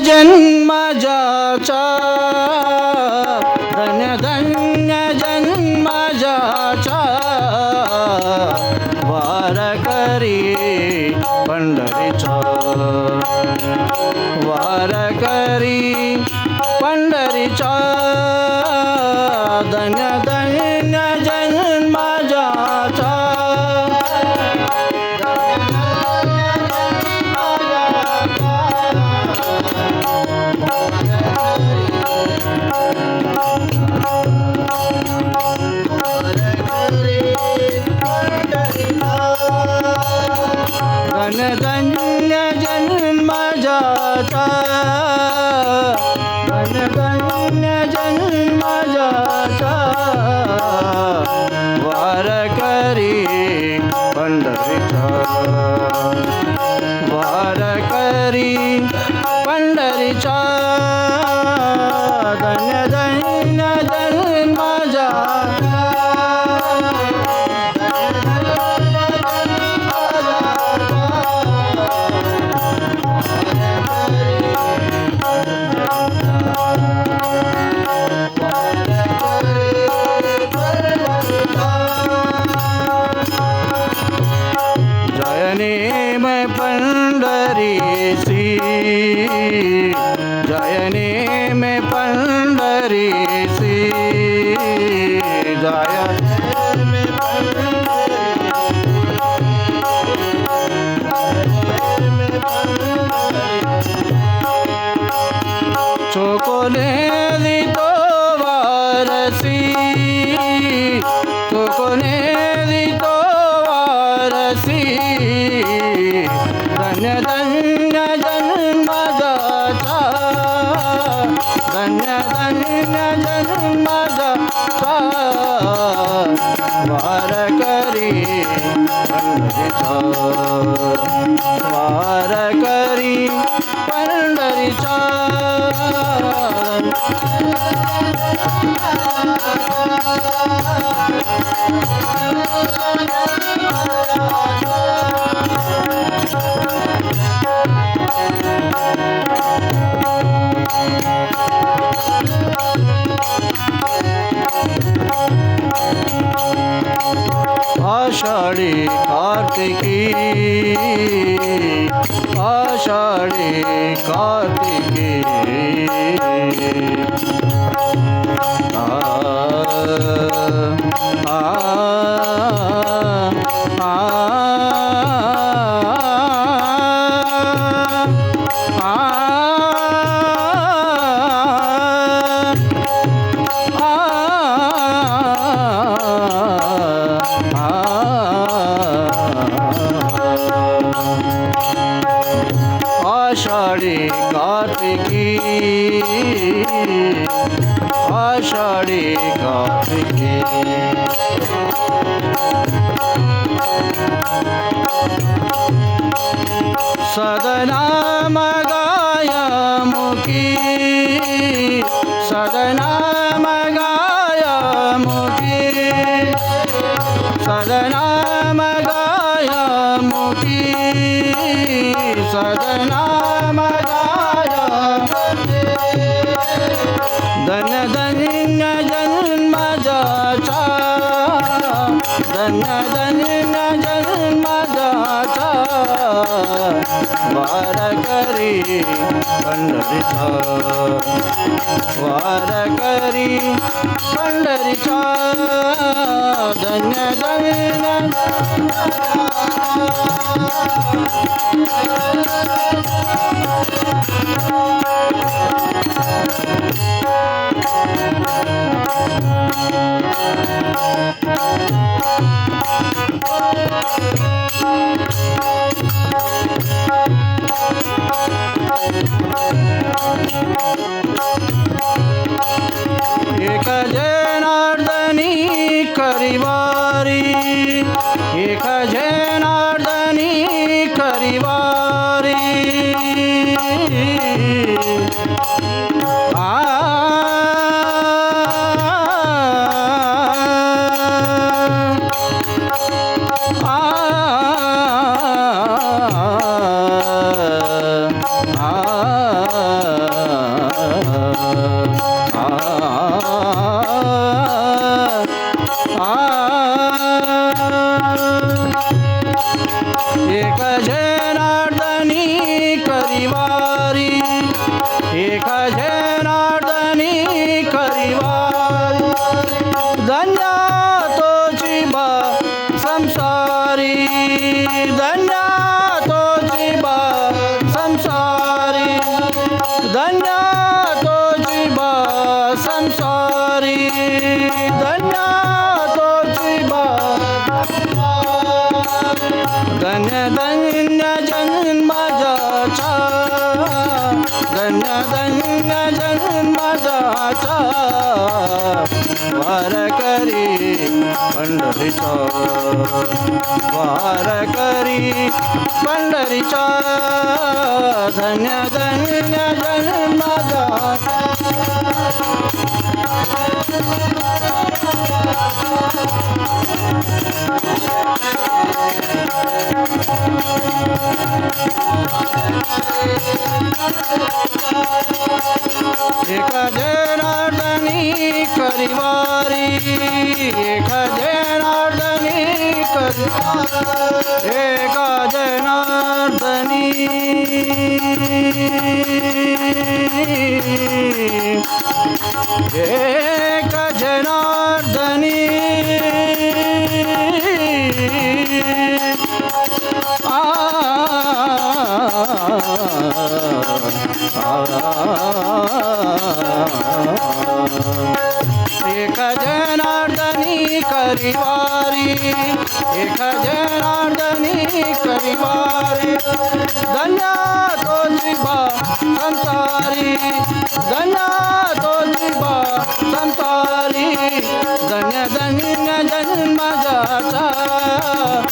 जन्म ज्याचा धन्य धन्य जन्म ज्याचा वारकरी पंढरीचा वारकरी पंढरीचा धन्य धन्य जन्म ज्याचा धन्य धन्य जन्म ज्याचा धन्य धन्य जन्म ज्याचा वारकरी पंढरीचा वारकरी पंढरीचा धन्य धन्य जन्म ज्याचा जयनेम पंढरीसी जयनेम पंढरीसी जयनेम चोकोले दितो वारसी चोकोले दितो वारसी धन्य धन्य जन्म ज्याचा धन्य धन्य जन्म ज्याचा वारकरी पंढरीचा वारकरी पंढरीचा आषाढी कार्तिकी आषाढी कार्तिकी आषाढी कार्तिकी आषाढी कार्तिकी सदनाम गाय मुखी सदनाम गाय मुखी सदनाम गाय मुखी सदनाम गाय धन्य धन्य जन्म ज्याचा धन्य धन्य जन्म ज्याचा वारकरी पंढरीचा वारकरी पंढरीचा धन्य धन्य एक जनार्दनी करिवारी एक जनार्दनी करिवारी आ धन्य तो जीवा संसारी धन्य तो जीवा धन्य धन्य जन्म जाचा धन्य धन्य जन्म जाचा वार करी पंढरीचा वार करी पंढरीचा धन्य धन्य जन्म जाचा एक जनार्दनी करिवारी एक जनार्दनी करिवारी एक जनार्दनी एक जनार्दनी एक जनार्दनी करिवारी एक जनार्दनी करिवारी धन्य तो जीवा संसारी धन्य तो जीवा संसारी धन्य धन्य जन्म जाता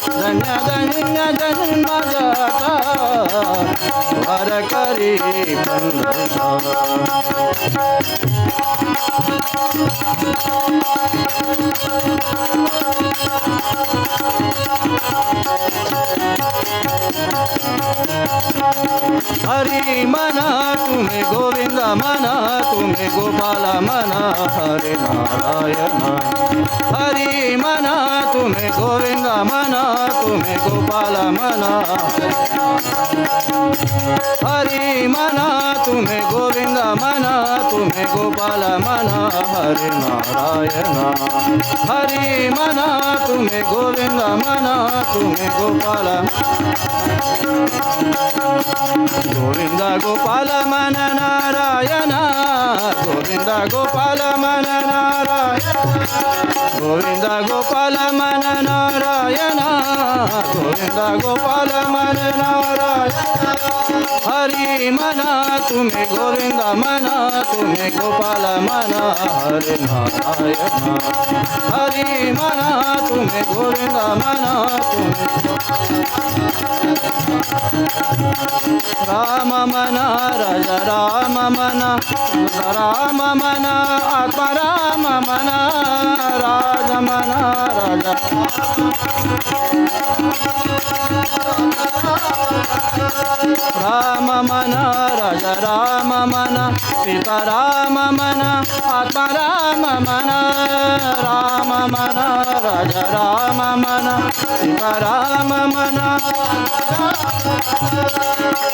धन्य धन्य जन्म जाता वार करी पंढरीचा हरि मना तुम्हें गोविंद मना तुम्हें गोपाल मना हरि नारायण हरि मना तुम्हें गोविंद मना तुम्हें गोपाल मना हरि मना तुम्हें गोविंद मना तुम्हें गोपाल मना हरि नारायण हरि मना तुम्हें गोविंद मना तुम्हें गोपाल गोविंद गोपाल मन नारायण गोविंद गोपाल मन नारायण गोविंद गोपाल मन नारायण गोविंद गोपाल मन नारायण हरि मना तुम्हें गोविंद मना तुम्हें गोपाल मना हरि नारायण हरि मना तुम्हें गोविंद मना राम मना राजा राम मना राम मना आत्मा राम मना राज मना राजा राम मना राजा राम मना सीता राम मना आत्मा राम मना राम मना राजा राम मना सीता राम मना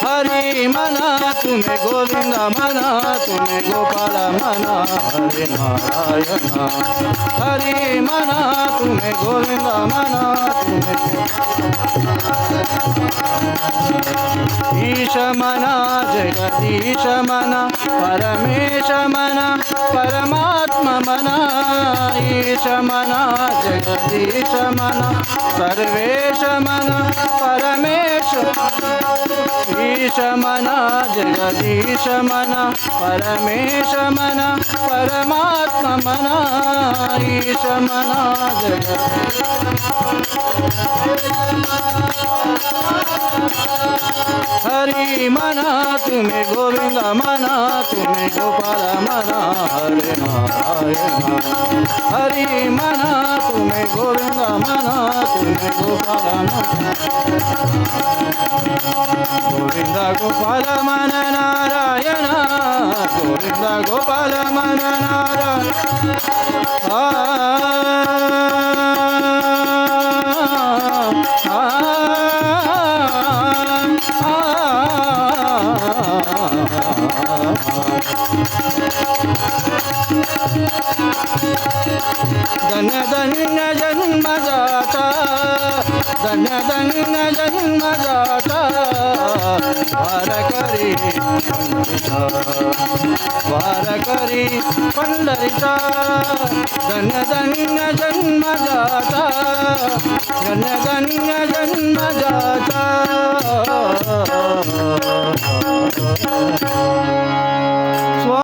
हरि मना तुम्हें गोविंद मना तुम्हें गोपाल मना हरि नारायण हरि मना तुम्हें गोविंद मना तुम्हें ईश मना जगदीश मना परमेश मना परमात्मा मना ईश मना जगदीश मना सर्वेश मना परमेश ईश मना जगदीश मना परमेश मना परमात्मा मना ईश मना जगदीश हरि मना तुम्हें गोविंद मना तुम्हें गोपाल मना हरि नारायण हरि मना तुम्हें गोविंद मना तुम्हें गोपाल मना गोविंद गोपाल मन नारायण गोविंद गोपाल मन नारायण धन्य धन्य जन्म जाता धन्य धन्य जन्म जाता वारकरी पंढरीचा वारकरी पंढरीचा धन्य धन्य